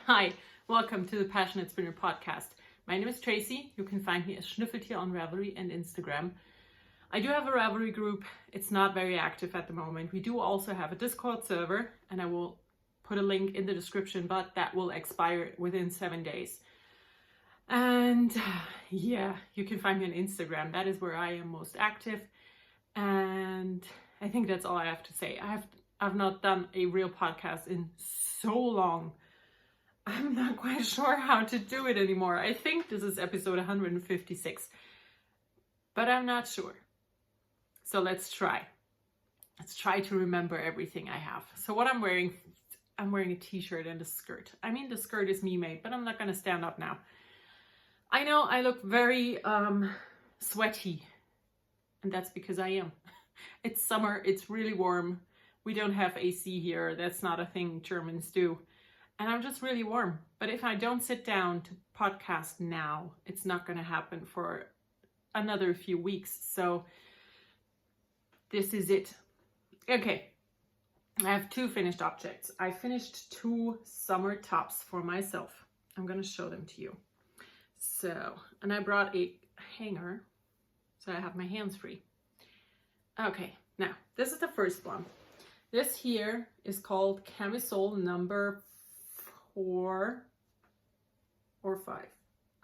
Hi, welcome to the Passionate Spinner podcast. My name is Tracy. You can find me as Schnüffeltier on Ravelry and Instagram. I do have a Ravelry group. It's not very active at the moment. We do also have a Discord server, and I will put a link in the description, but that will expire within 7 days. And yeah, you can find me on Instagram. That is where I am most active. And I think that's all I have to say. I've not done a real podcast in so long. I'm not quite sure how to do it anymore. I think this is episode 156, but I'm not sure. So let's try. Let's try to remember everything I have. So what I'm wearing a t-shirt and a skirt. I mean, the skirt is me made, but I'm not going to stand up now. I know I look very sweaty, and that's because I am. It's summer, it's really warm. We don't have AC here. That's not a thing Germans do. And I'm just really warm. But if I don't sit down to podcast now, it's not going to happen for another few weeks. So this is it. Okay. I have 2 finished objects. I finished 2 summer tops for myself. I'm going to show them to you. So, and I brought a hanger so I have my hands free. Okay. Now, this is the first one. This here is called Camisole number 4 or 5.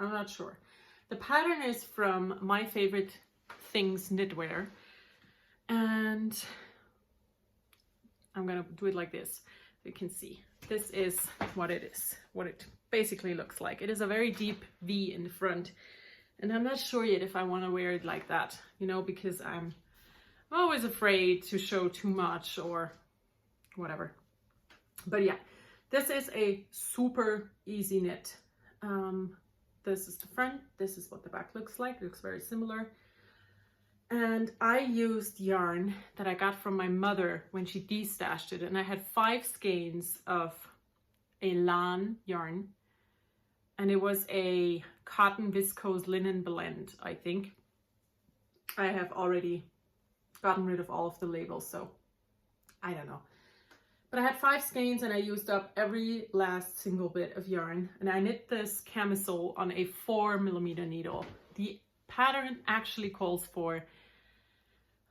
I'm not sure. The pattern is from My Favorite Things Knitwear, and I'm gonna do it like this so you can see. This is what it is, what it basically looks like. It is a very deep V in the front, and I'm not sure yet if I want to wear it like that, you know, because I'm always afraid to show too much or whatever. But yeah, this is a super easy knit. This is the front. This is what the back looks like. It looks very similar. And I used yarn that I got from my mother when she destashed it. And I had 5 skeins of a lawn yarn. And it was a cotton viscose linen blend, I think. I have already gotten rid of all of the labels, so I don't know. But I had 5 skeins and I used up every last single bit of yarn. And I knit this camisole on a 4mm needle. The pattern actually calls for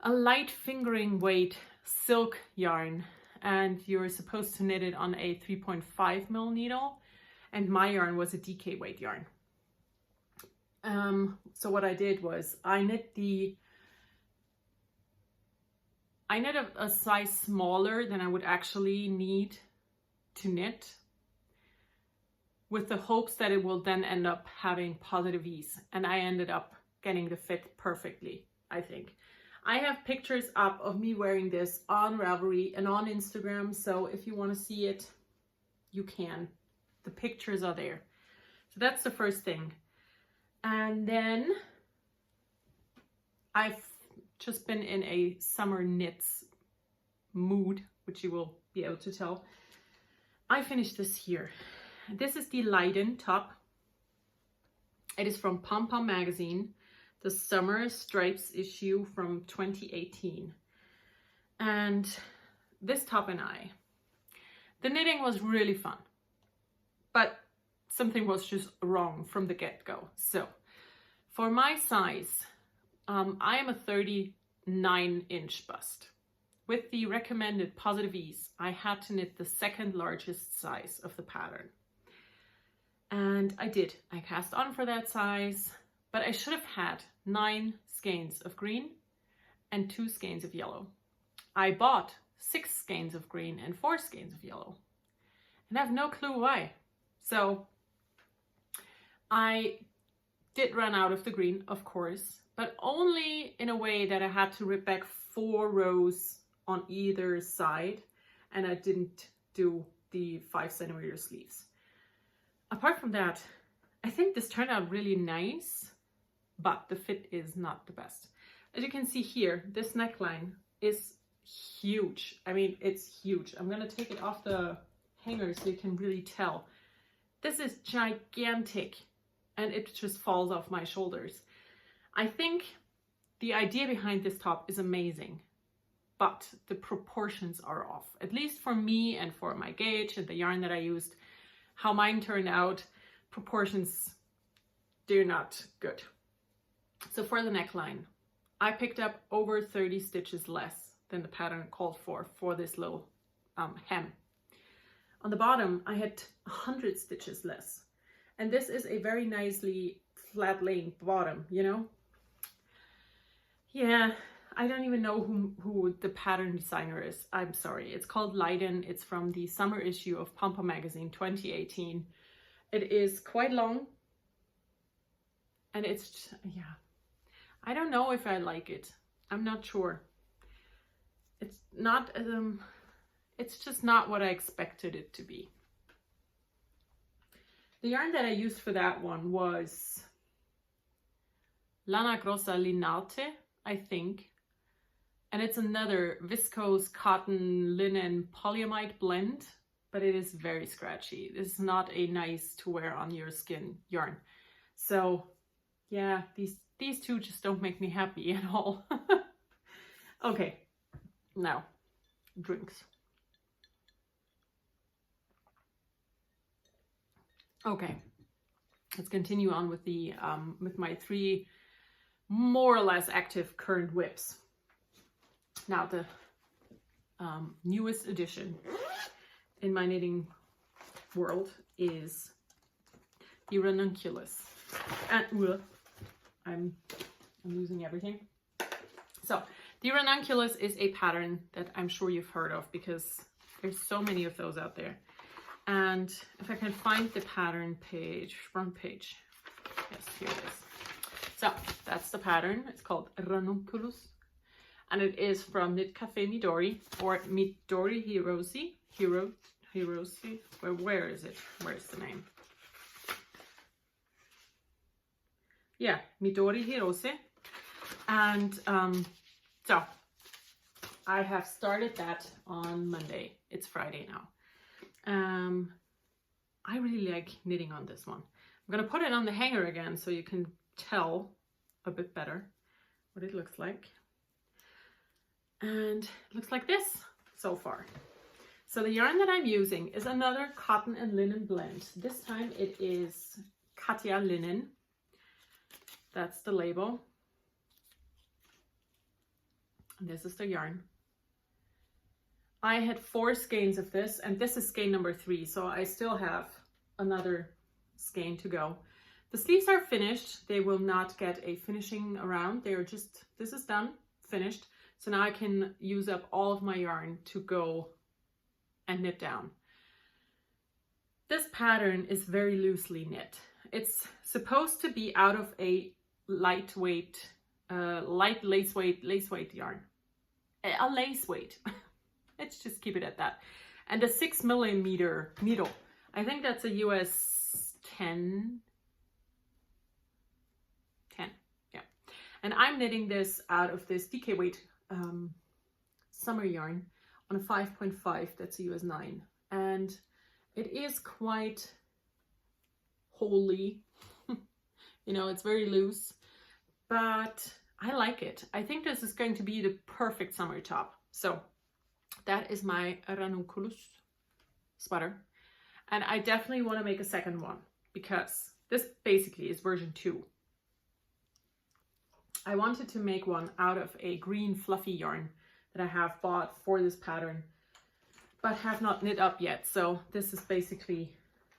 a light fingering weight silk yarn. And you're supposed to knit it on a 3.5mm needle. And my yarn was a DK weight yarn. So what I did was I knit a size smaller than I would actually need to knit, with the hopes that it will then end up having positive ease. And I ended up getting the fit perfectly, I think. I have pictures up of me wearing this on Ravelry and on Instagram. So if you want to see it, you can. The pictures are there. So that's the first thing. And then I've just been in a summer knits mood, which you will be able to tell. I finished this here. This is the Leiden top. It is from Pom Pom magazine, the summer stripes issue from 2018. And this top and the knitting was really fun, but something was just wrong from the get-go. So for my size, I am a 39-inch bust. With the recommended positive ease, I had to knit the 2nd largest size of the pattern. And I did. I cast on for that size, but I should have had 9 skeins of green and 2 skeins of yellow. I bought 6 skeins of green and 4 skeins of yellow, and I have no clue why. So I did run out of the green, of course, but only in a way that I had to rip back 4 rows on either side, and I didn't do the 5cm sleeves. Apart from that, I think this turned out really nice, but the fit is not the best. As you can see here, this neckline is huge. I mean, it's huge. I'm gonna take it off the hanger so you can really tell. This is gigantic, and it just falls off my shoulders. I think the idea behind this top is amazing, but the proportions are off. At least for me and for my gauge and the yarn that I used, how mine turned out. Proportions, they're not good. So for the neckline, I picked up over 30 stitches less than the pattern called for this little hem. On the bottom, I had 100 stitches less. And this is a very nicely flat laying bottom, you know? Yeah, I don't even know who the pattern designer is. I'm sorry. It's called Leiden. It's from the summer issue of Pom Pom magazine 2018. It is quite long. And it's, yeah, I don't know if I like it. I'm not sure. It's not, it's just not what I expected it to be. The yarn that I used for that one was Lana Grossa Linate, I think. And it's another viscose cotton linen polyamide blend, but it is very scratchy. This is not a nice to wear on your skin yarn. So yeah, these two just don't make me happy at all. Okay, now drinks. Okay, let's continue on with the with my 3 more or less active current whips. Now the newest addition in my knitting world is the Ranunculus. And I'm losing everything. So the Ranunculus is a pattern that I'm sure you've heard of because there's so many of those out there. And if I can find the pattern page, front page, yes, here it is. So that's the pattern. It's called Ranunculus, and it is from Knit Cafe Midori or Midori Hiroshi. Hiroshi. Where is it? Where's the name? Yeah, Midori Hirose. And so I have started that on Monday. It's Friday now. I really like knitting on this one. I'm gonna put it on the hanger again so you can tell a bit better what it looks like. And it looks like this so far. So the yarn that I'm using is another cotton and linen blend. This time it is Katia Linen. That's the label. And this is the yarn. I had 4 skeins of this, and this is skein number 3, so I still have another skein to go. The sleeves are finished. They will not get a finishing around. They are just, this is done, finished. So now I can use up all of my yarn to go and knit down. This pattern is very loosely knit. It's supposed to be out of a lightweight, light lace weight yarn. A lace weight. Let's just keep it at that. And a 6mm needle. I think that's a US 10. Yeah. And I'm knitting this out of this DK weight summer yarn on a 5.5. That's a US 9. And it is quite holey. You know, it's very loose, but I like it. I think this is going to be the perfect summer top. So that is my Ranunculus sweater. And I definitely want to make a second one because this basically is version 2. I wanted to make one out of a green fluffy yarn that I have bought for this pattern, but have not knit up yet. So this is basically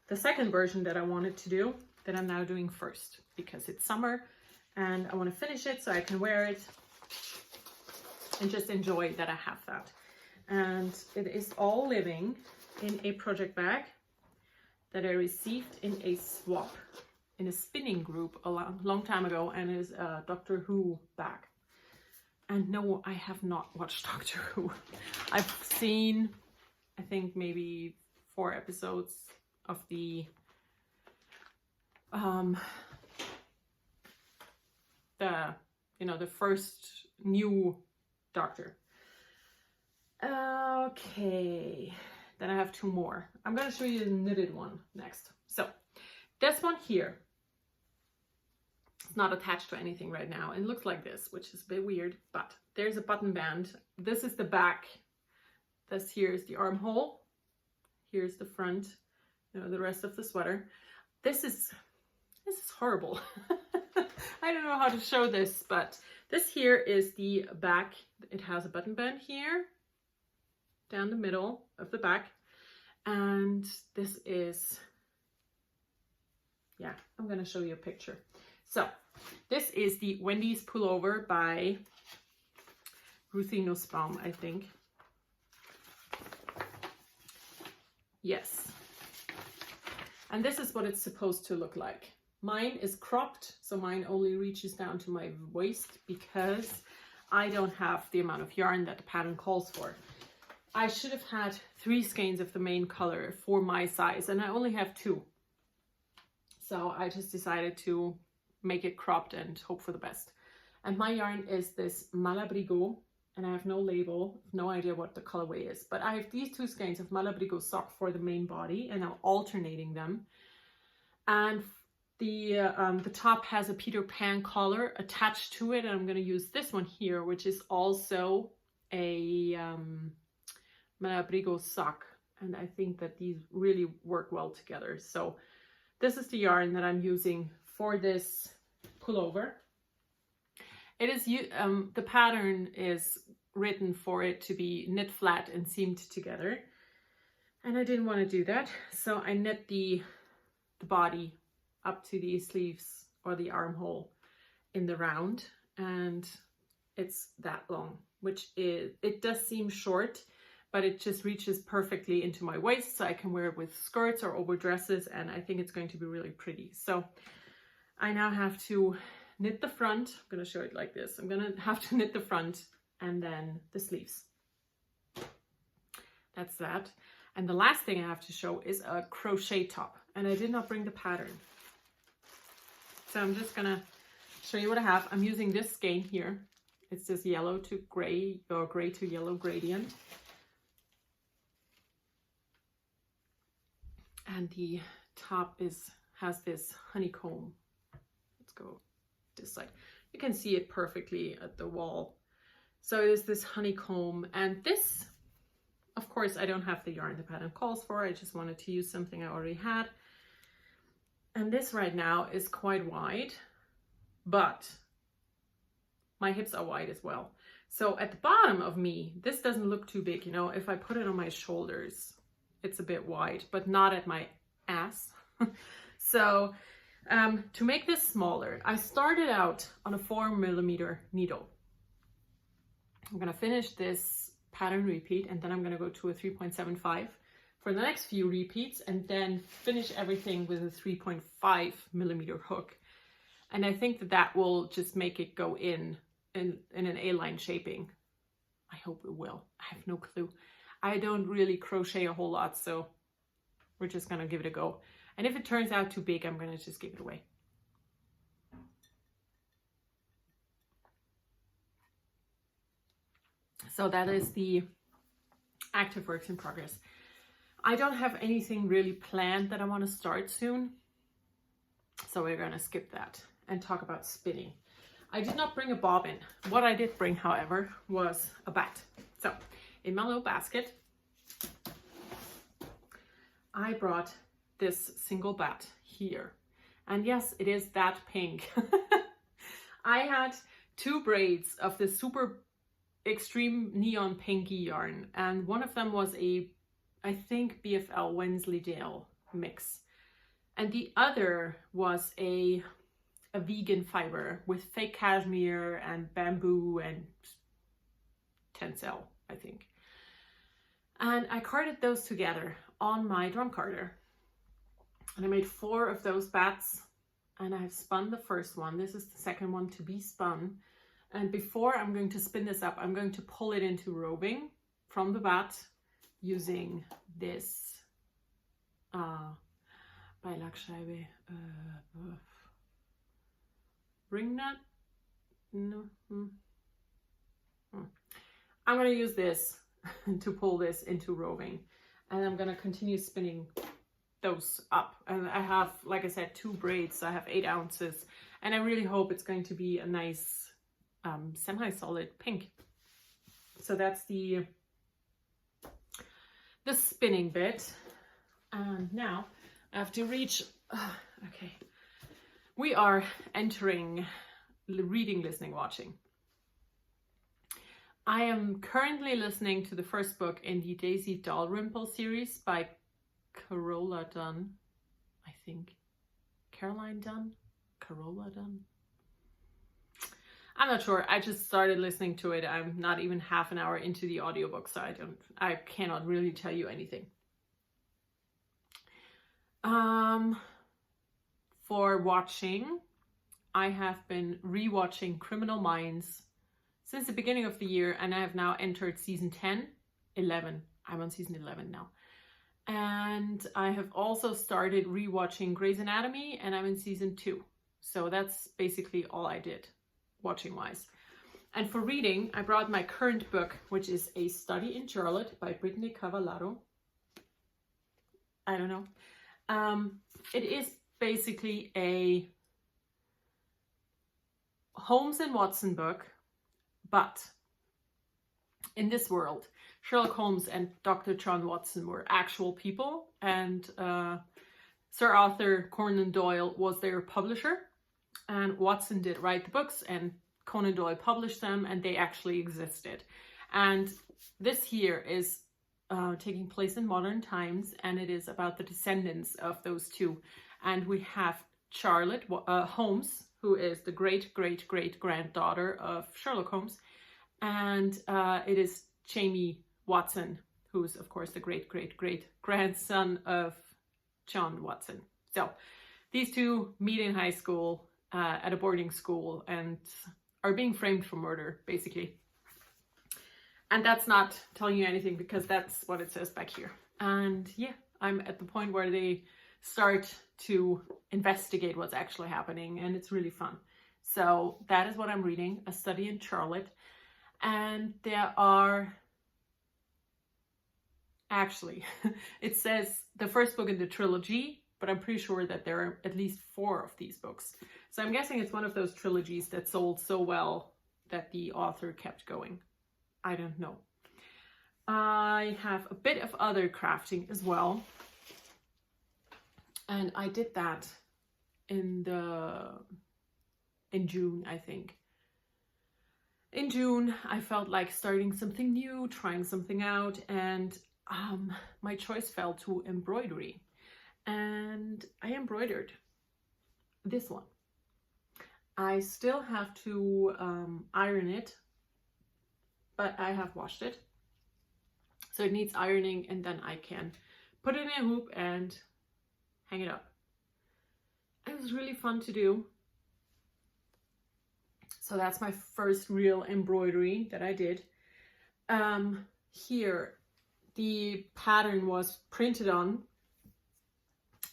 the second version that I wanted to do that I'm now doing first because it's summer and I want to finish it so I can wear it and just enjoy that I have that. And it is all living in a project bag that I received in a swap in a spinning group a long time ago, and is a Doctor Who bag. And no, I have not watched Doctor Who. I've seen, I think maybe 4 episodes of the first new Doctor. Okay, then I have 2 more. I'm gonna show you the knitted one next. So this one here, it's not attached to anything right now. It looks like this, which is a bit weird, but there's a button band. This is the back. This here is the armhole. Here's the front, you know, the rest of the sweater. This is horrible. I don't know how to show this, but this here is the back. It has a button band here, down the middle of the back. And this is, yeah, I'm going to show you a picture. So this is the Wendys Pullover by Ruthie Nussbaum, I think. Yes. And this is what it's supposed to look like. Mine is cropped, so mine only reaches down to my waist because I don't have the amount of yarn that the pattern calls for. I should have had 3 skeins of the main color for my size, and I only have 2. So I just decided to make it cropped and hope for the best. And my yarn is this Malabrigo, and I have no label, no idea what the colorway is. But I have these 2 skeins of Malabrigo sock for the main body, and I'm alternating them. And the top has a Peter Pan collar attached to it, and I'm going to use this one here, which is also a Malabrigo sock, and I think that these really work well together. So this is the yarn that I'm using for this pullover. It is the pattern is written for it to be knit flat and seamed together, and I didn't want to do that, so I knit the body up to the sleeves or the armhole in the round, and it's that long, which is, it does seem short, but it just reaches perfectly into my waist, so I can wear it with skirts or over dresses, and I think it's going to be really pretty. So I now have to knit the front. I'm going to show it like this. I'm going to have to knit the front and then the sleeves. That's that. And the last thing I have to show is a crochet top, and I did not bring the pattern. So I'm just going to show you what I have. I'm using this skein here. It's this yellow to gray or gray to yellow gradient. And the top has this honeycomb. Let's go this side. You can see it perfectly at the wall. So it is this honeycomb, and this, of course, I don't have the yarn the pattern calls for. I just wanted to use something I already had. And this right now is quite wide, but my hips are wide as well. So at the bottom of me, this doesn't look too big. You know, if I put it on my shoulders, it's a bit wide, but not at my ass. So to make this smaller, I started out on a 4mm needle. I'm going to finish this pattern repeat, and then I'm going to go to a 3.75 for the next few repeats, and then finish everything with a 3.5mm hook. And I think that that will just make it go in an A-line shaping. I hope it will. I have no clue. I don't really crochet a whole lot, so we're just going to give it a go. And if it turns out too big, I'm going to just give it away. So that is the active works in progress. I don't have anything really planned that I want to start soon, so we're going to skip that and talk about spinning. I did not bring a bobbin. What I did bring, however, was a bat. So in my little basket, I brought this single bat here. And yes, it is that pink. I had 2 braids of this super extreme neon pinky yarn, and one of them was a, I think, BFL Wensleydale mix, and the other was a vegan fiber with fake cashmere and bamboo and tencel, I think. And I carded those together on my drum carder, and I made 4 of those bats, and I've spun the first one. This is the second one to be spun. And before I'm going to spin this up, I'm going to pull it into roving from the bat using this Beilagscheibe ring nut. No. I'm going to use this to pull this into roving, and I'm going to continue spinning those up. And I have, like I said, 2 braids, so I have 8 ounces, and I really hope it's going to be a nice semi-solid pink. So that's the spinning bit. And now I have to reach. Okay. We are entering reading, listening, watching. I am currently listening to the first book in the Daisy Dalrymple series by Carola Dunn, I think. Caroline Dunn? Carola Dunn? I'm not sure. I just started listening to it. I'm not even half an hour into the audiobook, so I cannot really tell you anything. For watching, I have been rewatching Criminal Minds since the beginning of the year, and I have now entered season 11. I'm on season 11 now. And I have also started rewatching Grey's Anatomy, and I'm in season 2. So that's basically all I did, watching-wise. And for reading, I brought my current book, which is A Study in Charlotte by Brittany Cavallaro. I don't know. It is basically a Holmes and Watson book, but in this world, Sherlock Holmes and Dr. John Watson were actual people, and Sir Arthur Conan Doyle was their publisher, and Watson did write the books, and Conan Doyle published them, and they actually existed. And this here is taking place in modern times, and it is about the descendants of those two. And we have Charlotte Holmes, who is the great-great-great-granddaughter of Sherlock Holmes, and it is Jamie Watson, who's of course the great-great-great-grandson of John Watson. So these two meet in high school at a boarding school and are being framed for murder, basically. And that's not telling you anything because that's what it says back here. And yeah, I'm at the point where they start to investigate what's actually happening, and it's really fun. So that is what I'm reading, A Study in Charlotte. And there are actually, it says the first book in the trilogy, but I'm pretty sure that there are at least 4 of these books. So I'm guessing it's one of those trilogies that sold so well that the author kept going. I don't know. I have a bit of other crafting as well. And I did that in June, I think. In June, I felt like starting something new, trying something out, and my choice fell to embroidery. And I embroidered this one. I still have to iron it, but I have washed it. So it needs ironing, and then I can put it in a hoop and hang it up. It was really fun to do. So that's my first real embroidery that I did. Here, the pattern was printed on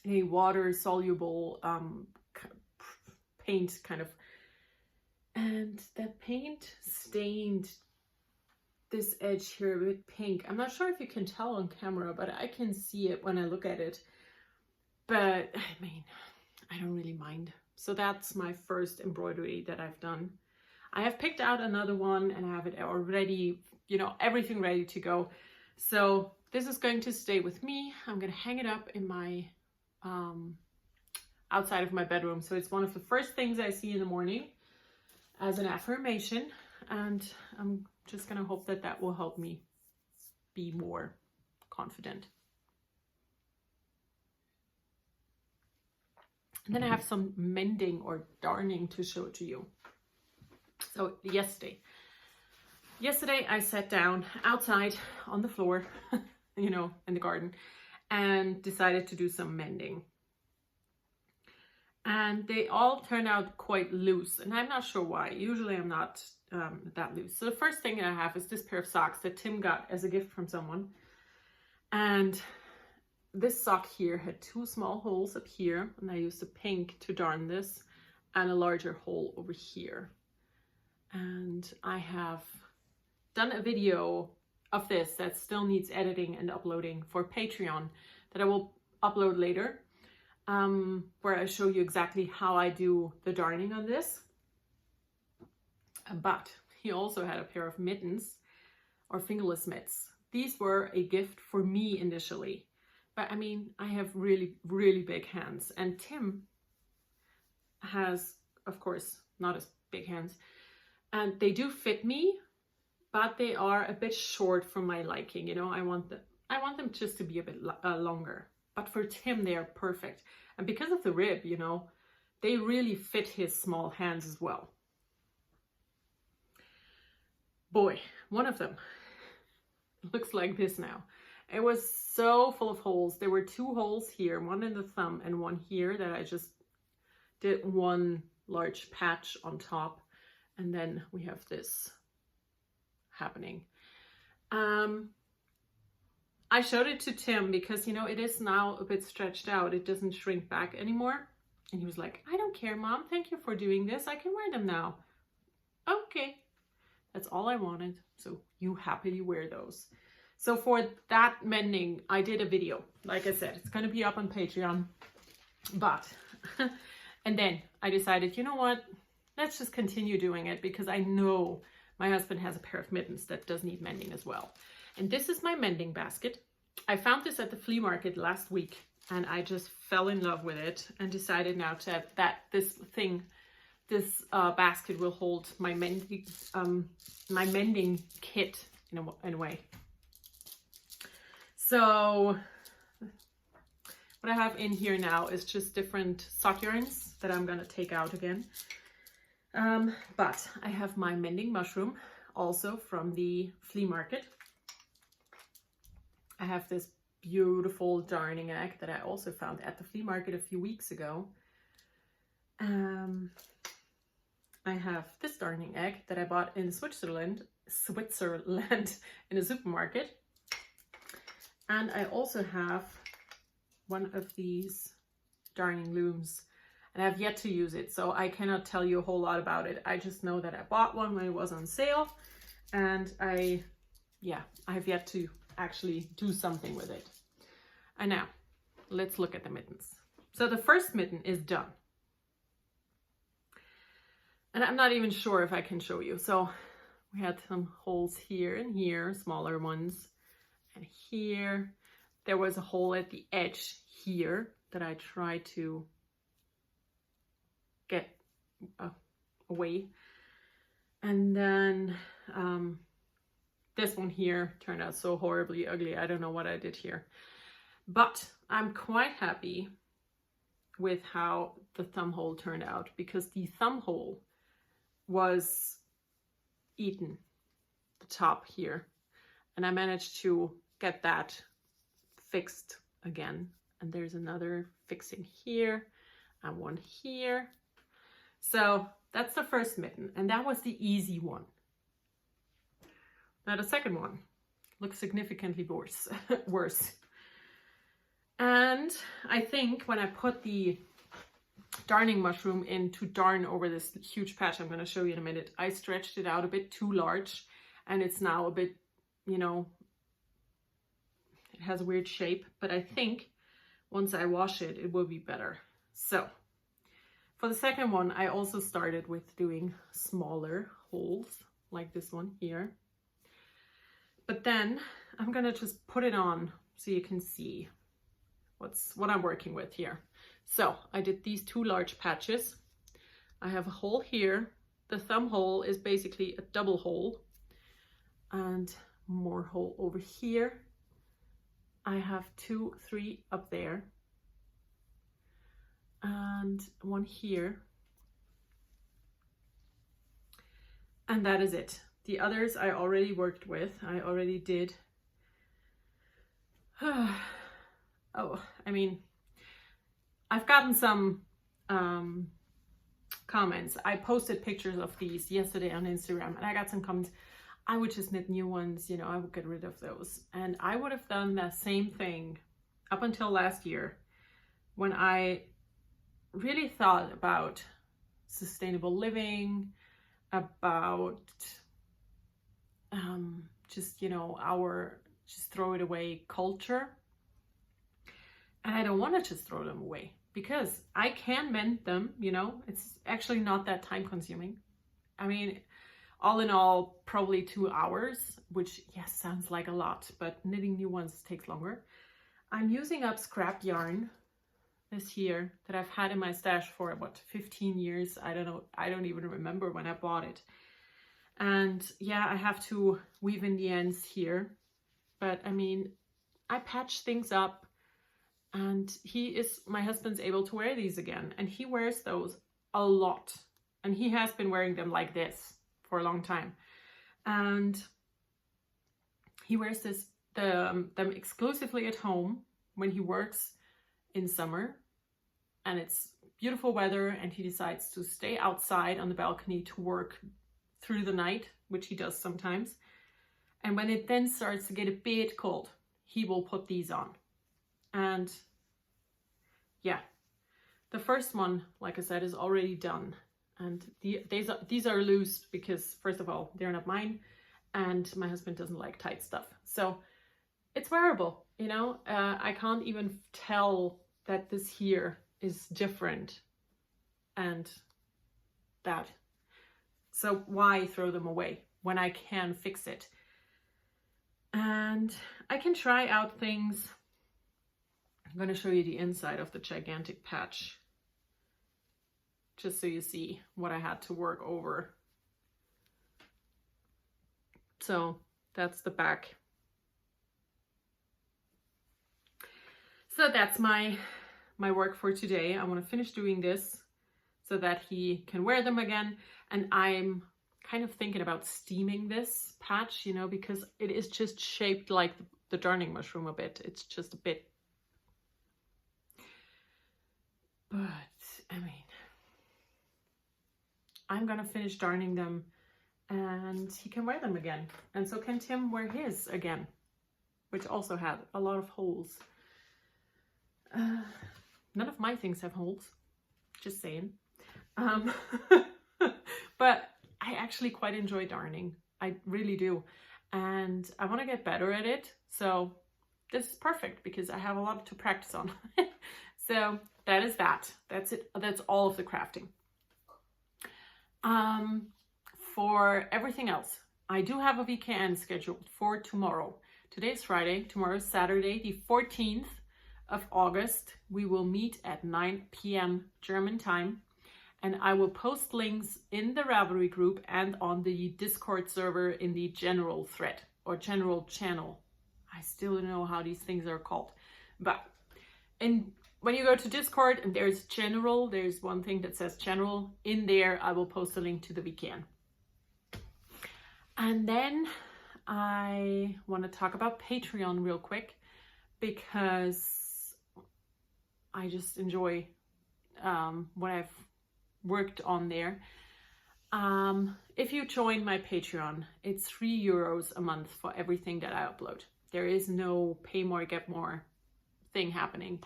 a water-soluble paint kind of, and that paint stained this edge here with pink. I'm not sure if you can tell on camera, but I can see it when I look at it. But I mean, I don't really mind. So that's my first embroidery that I've done. I have picked out another one and I have it already, you know, everything ready to go. So this is going to stay with me. I'm going to hang it up in my, outside of my bedroom. So it's one of the first things I see in the morning as an affirmation. And I'm just going to hope that that will help me be more confident. And then I have some mending or darning to show to you. So yesterday I sat down outside on the floor, you know, in the garden, and decided to do some mending. And they all turned out quite loose, and I'm not sure why. Usually I'm not that loose. So the first thing I have is this pair of socks that Tim got as a gift from someone. And this sock here had 2 small holes up here, and I used the pink to darn this, and a larger hole over here. And I have done a video of this that still needs editing and uploading for Patreon that I will upload later, where I show you exactly how I do the darning on this. But he also had a pair of mittens or fingerless mitts. These were a gift for me initially. But I mean, I have really, really big hands, and Tim has, of course, not as big hands, and they do fit me, but they are a bit short for my liking. You know, I want them just to be a bit longer. But for Tim, they are perfect. And because of the rib, you know, they really fit his small hands as well. Boy, one of them looks like this now. It was so full of holes. There were 2 holes here, one in the thumb and one here, that I just did one large patch on top. And then we have this happening. I showed it to Tim because, you know, it is now a bit stretched out. It doesn't shrink back anymore. And he was like, I don't care, Mom. Thank you for doing this. I can wear them now. Okay. That's all I wanted. So you happily wear those. So for that mending, I did a video. Like I said, it's going to be up on Patreon. But, and then I decided, you know what? Let's just continue doing it because I know my husband has a pair of mittens that does need mending as well. And this is my mending basket. I found this at the flea market last week and I just fell in love with it and decided now that this basket will hold my mending kit in a way. So what I have in here now is just different sock yarns that I'm going to take out again. But I have my mending mushroom also from the flea market. I have this beautiful darning egg that I also found at the flea market a few weeks ago. I have this darning egg that I bought in Switzerland in a supermarket. And I also have one of these darning looms. And I've yet to use it, so I cannot tell you a whole lot about it. I just know that I bought one when it was on sale, and I have yet to actually do something with it. And now, let's look at the mittens. So the first mitten is done. And I'm not even sure if I can show you. So we had some holes here and here, smaller ones. And here, there was a hole at the edge here that I tried to get away. And then this one here turned out so horribly ugly. I don't know what I did here, but I'm quite happy with how the thumb hole turned out because the thumb hole was eaten, the top here, and I managed to get that fixed again. And there's another fixing here and one here. So that's the first mitten, and that was the easy one. Now the second one looks significantly worse. And I think when I put the darning mushroom in to darn over this huge patch I'm going to show you in a minute, I stretched it out a bit too large, and it's now a bit, you know, it has a weird shape, but I think once I wash it, it will be better. So for the second one, I also started with doing smaller holes like this one here. But then I'm gonna just put it on so you can see what I'm working with here. So I did these 2 large patches. I have a hole here. The thumb hole is basically a double hole, and more hole over here. I have 2, 3 up there, and one here. And that is it. The others I already worked with. I already did. Oh, I mean, I've gotten some comments. I posted pictures of these yesterday on Instagram, and I got some comments. I would just knit new ones, you know, I would get rid of those. And I would have done that same thing up until last year when I really thought about sustainable living, about just, you know, our just throw it away culture. And I don't want to just throw them away because I can mend them, you know, it's actually not that time consuming. I mean, all in all, probably 2 hours, which yes, sounds like a lot, but knitting new ones takes longer. I'm using up scrap yarn this year that I've had in my stash for what, 15 years? I don't know. I don't even remember when I bought it. And yeah, I have to weave in the ends here. But I mean, I patch things up, and my husband's able to wear these again, and he wears those a lot. And he has been wearing them like this for a long time. And he wears them exclusively at home when he works in summer and it's beautiful weather, and he decides to stay outside on the balcony to work through the night, which he does sometimes. And when it then starts to get a bit cold, he will put these on. And yeah, the first one, like I said, is already done. And these are loose because, first of all, they're not mine, and my husband doesn't like tight stuff. So it's wearable, you know. I can't even tell that this here is different and that. So why throw them away when I can fix it? And I can try out things. I'm going to show you the inside of the gigantic patch, just so you see what I had to work over. So that's the back. So that's my work for today. I want to finish doing this so that he can wear them again. And I'm kind of thinking about steaming this patch, you know, because it is just shaped like the darning mushroom a bit. It's just a bit, but I mean, I'm gonna finish darning them and he can wear them again. And so can Tim wear his again, which also had a lot of holes. None of my things have holes, just saying. But I actually quite enjoy darning. I really do. And I want to get better at it. So this is perfect because I have a lot to practice on. So that is that. That's it. That's all of the crafting. For everything else, I do have a VKN scheduled for tomorrow. Today's Friday, tomorrow is Saturday, the 14th of August. We will meet at 9 p.m. German time. And I will post links in the Ravelry group and on the Discord server in the general thread or general channel. I still don't know how these things are called. But when you go to Discord and there's general, there's one thing that says general. In there, I will post a link to the VKN. And then I want to talk about Patreon real quick because I just enjoy what I've worked on there. If you join my Patreon, it's €3 a month for everything that I upload. There is no pay more, get more thing happening.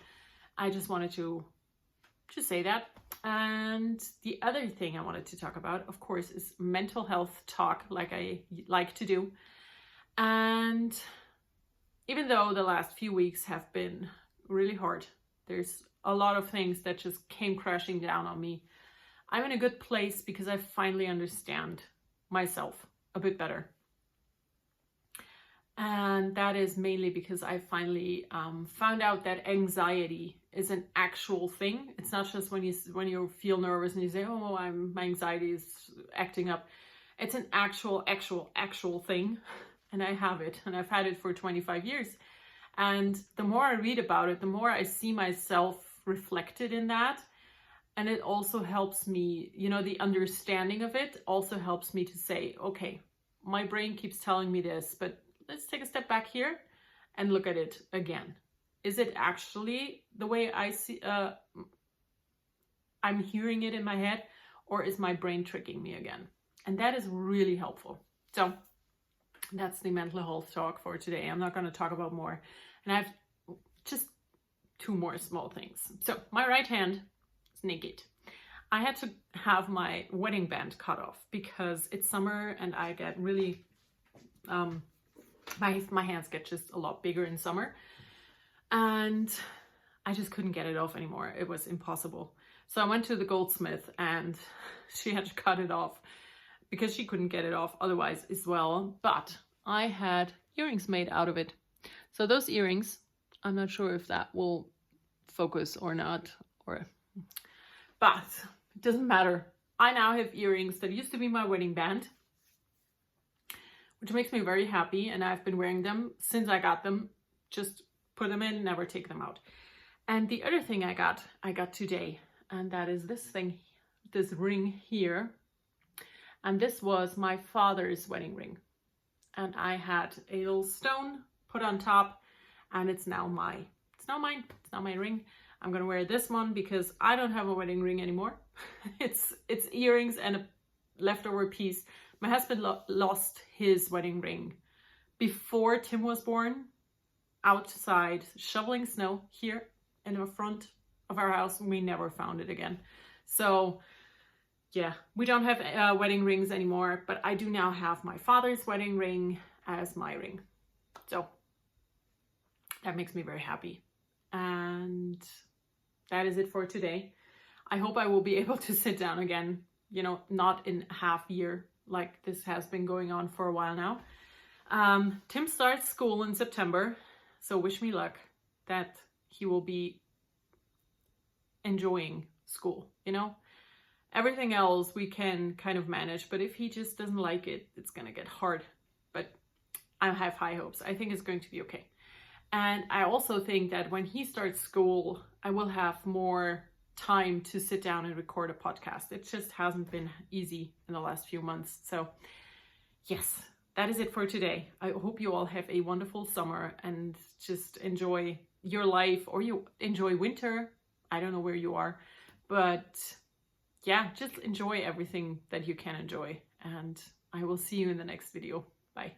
I just wanted to just say that. And the other thing I wanted to talk about, of course, is mental health talk, like I like to do. And even though the last few weeks have been really hard, there's a lot of things that just came crashing down on me. I'm in a good place because I finally understand myself a bit better. And that is mainly because I finally found out that anxiety is an actual thing. It's not just when you feel nervous and you say, oh, my anxiety is acting up. It's an actual thing. And I have it, and I've had it for 25 years. And the more I read about it, the more I see myself reflected in that. And it also helps me, you know, the understanding of it also helps me to say, okay, my brain keeps telling me this, but let's take a step back here and look at it again. Is it actually the way I see, I'm hearing it in my head, or is my brain tricking me again? And that is really helpful. So that's the mental health talk for today. I'm not going to talk about more. And I have just two more small things. So my right hand is naked. I had to have my wedding band cut off because it's summer and I get really, my hands get just a lot bigger in summer. And I just couldn't get it off anymore. It was impossible. So I went to the goldsmith and she had to cut it off because she couldn't get it off otherwise as well. But I had earrings made out of it. So those earrings I'm not sure if that will focus or not, but it doesn't matter. I now have earrings that used to be my wedding band, which makes me very happy, and I've been wearing them since I got them. Just put them in, never take them out. And the other thing I got today, and that is this thing, this ring here. And this was my father's wedding ring. And I had a little stone put on top, and it's now mine. It's not my ring. I'm gonna wear this one because I don't have a wedding ring anymore. It's earrings and a leftover piece. My husband lost his wedding ring before Tim was born, outside shoveling snow here in the front of our house. We never found it again. So yeah, we don't have wedding rings anymore, but I do now have my father's wedding ring as my ring. So that makes me very happy. And that is it for today. I hope I will be able to sit down again, you know, not in half year like this has been going on for a while now. Tim starts school in September, so wish me luck that he will be enjoying school, you know. Everything else we can kind of manage, but if he just doesn't like it, it's gonna get hard. But I have high hopes. I think it's going to be okay. And I also think that when he starts school, I will have more time to sit down and record a podcast. It just hasn't been easy in the last few months. So yes, that is it for today. I hope you all have a wonderful summer and just enjoy your life, or you enjoy winter. I don't know where you are, but yeah, just enjoy everything that you can enjoy. And I will see you in the next video. Bye.